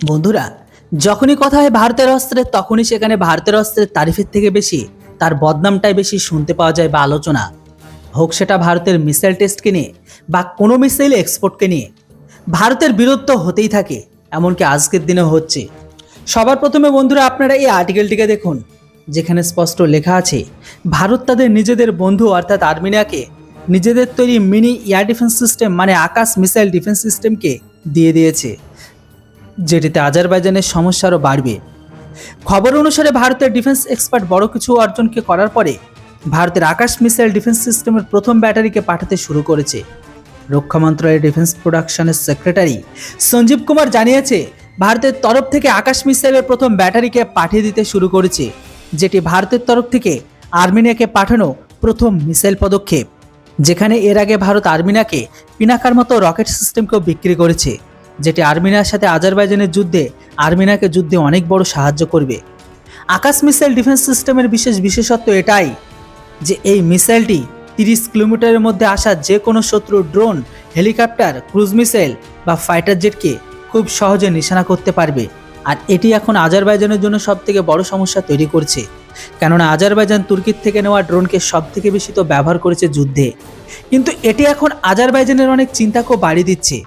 বন্ধুরা, যখনই কথা হয় ভারতের অস্ত্রের তখনই সেখানে ভারতের অস্ত্রের তারিফের থেকে বেশি তার বদনামটাই বেশি শুনতে পাওয়া যায় বা আলোচনা হোক সেটা ভারতের মিসাইল টেস্টকে নিয়ে বা কোনো মিসাইল এক্সপোর্টকে নিয়ে। ভারতের বিরোধ তো হতেই থাকে, এমনকি আজকের দিনে হচ্ছে। সবার প্রথমে বন্ধুরা আপনারা এই আর্টিকেলটিকে দেখুন, যেখানে স্পষ্ট লেখা আছে ভারত তাদের নিজেদের বন্ধু অর্থাৎ আর্মেনিয়াকে নিজেদের তৈরি মিনি এয়ার ডিফেন্স সিস্টেম মানে আকাশ মিসাইল ডিফেন্স সিস্টেমকে দিয়ে দিয়েছে, যেটিতে আজারবাইজানের সমস্যা আরও বাড়বে। খবর অনুসারে ভারতের ডিফেন্স এক্সপার্ট বড় কিছু অর্জনকে করার পরে ভারতের আকাশ মিসাইল ডিফেন্স সিস্টেমের প্রথম ব্যাটারিকে পাঠাতে শুরু করেছে। রক্ষা মন্ত্রণালয়ের ডিফেন্স প্রোডাকশনের সেক্রেটারি সঞ্জীব কুমার জানিয়েছে ভারতের তরফ থেকে আকাশ মিসাইলের প্রথম ব্যাটারিকে পাঠিয়ে দিতে শুরু করেছে, যেটি ভারতের তরফ থেকে আর্মেনিয়াকে পাঠানো প্রথম মিসাইল পদক্ষেপ। যেখানে এর আগে ভারত আর্মেনিয়াকে পিনাকার মতো রকেট সিস্টেমকেও বিক্রি করেছে, যেটি আর্মেনিয়ার সাথে আজারবাইজানের যুদ্ধে আর্মেনিয়াকে যুদ্ধে অনেক বড় সাহায্য করবে। আকাশ মিসাইল ডিফেন্স সিস্টেমের বিশেষত্ব এটাই যে এই মিসাইলটি 30 কিলোমিটারের মধ্যে আসা যে কোনো শত্রু ড্রোন, হেলিকপ্টার, ক্রুজ মিসাইল বা ফাইটার জেটকে খুব সহজে নিশানা করতে পারবে। আর এটি এখন আজারবাইজানের জন্য সবথেকে বড় সমস্যা তৈরি করছে, কেননা আজারবাইজান তুর্কির থেকে নেওয়া ড্রোনকে সবথেকে বেশি তো ব্যবহার করেছে যুদ্ধে। কিন্তু এটি এখন আজারবাইজানের অনেক চিন্তাকেও বাড়িয়ে দিচ্ছে।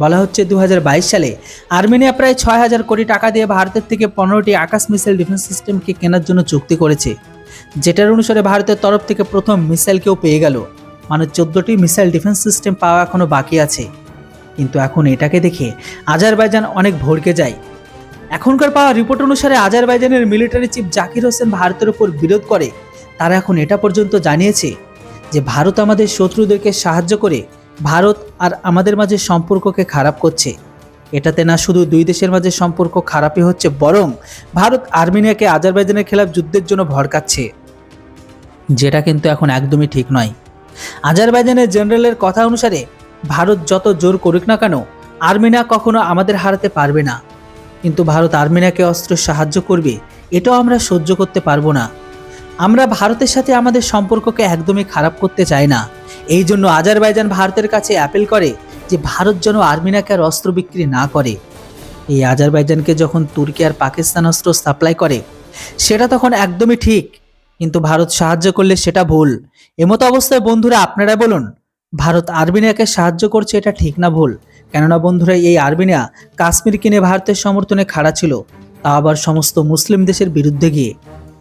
বলা হচ্ছে 2022 সালে আর্মেনিয়া প্রায় 6,000 কোটি টাকা দিয়ে ভারতের থেকে 15টি আকাশ মিসাইল ডিফেন্স সিস্টেমকে কেনার জন্য চুক্তি করেছে, যেটার অনুসারে ভারতের তরফ থেকে প্রথম মিসাইলকেও পেয়ে গেল। মানে 14টি মিসাইল ডিফেন্স সিস্টেম পাওয়া এখনও বাকি আছে। কিন্তু এখন এটাকে দেখে আজারবাইজান অনেক ভড়কে যায়। এখনকার পাওয়া রিপোর্ট অনুসারে আজারবাইজানের মিলিটারি চিফ জাকির হোসেন ভারতের উপর বিরোধ করে তারা এখন এটা পর্যন্ত জানিয়েছে যে ভারত আমাদের শত্রুদেরকে সাহায্য করে ভারত আর আমাদের মাঝে সম্পর্ককে খারাপ করছে। এটাতে না শুধু দুই দেশের মাঝে সম্পর্ক খারাপই হচ্ছে, বরং ভারত আর্মেনিয়াকে আজারবাইজানের খেলাফ যুদ্ধের জন্য ভড়কাচ্ছে, যেটা কিন্তু এখন একদমই ঠিক নয়। আজারবাইজানের জেনারেলের কথা অনুসারে ভারত যত জোর করুক না কেন আর্মেনিয়া কখনো আমাদের হারাতে পারবে না, কিন্তু ভারত আর্মেনিয়াকে অস্ত্র সাহায্য করবে এটাও আমরা সহ্য করতে পারবো না। আমরা ভারতের সাথে আমাদের সম্পর্ককে একদমই খারাপ করতে চাই না। এই জন্য আজারবাইজান ভারতের কাছে অ্যাপিল করে যে ভারত যেন আর্মেনিয়াকে আর অস্ত্র বিক্রি না করে। এই আজারবাইজানকে যখন তুর্কি আর পাকিস্তান অস্ত্র সাপ্লাই করে সেটা তখন একদমই ঠিক, কিন্তু ভারত সাহায্য করলে সেটা ভুল। এমতো অবস্থায় বন্ধুরা আপনারা বলুন, ভারত আর্মেনিয়াকে সাহায্য করছে এটা ঠিক না ভুল? কেননা বন্ধুরা এই আর্মেনিয়া কাশ্মীর কিনে ভারতের সমর্থনে খাড়া ছিল, তা আবার সমস্ত মুসলিম দেশের বিরুদ্ধে গিয়ে।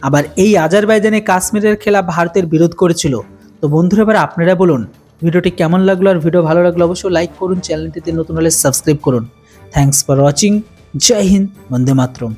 আবার এই আজারবাইজানে কাশ্মীরের খেলা ভারতের বিরোধ করেছিল। তো বন্ধুরা এবার আপনারা বলুন ভিডিওটি কেমন লাগলো, আর ভিডিও ভালো লাগলো অবশ্যই লাইক করুন, চ্যানেলটিতে নতুন হলে সাবস্ক্রাইব করুন। Thanks for watching. জয় হিন্দ, বন্দে মাতরম।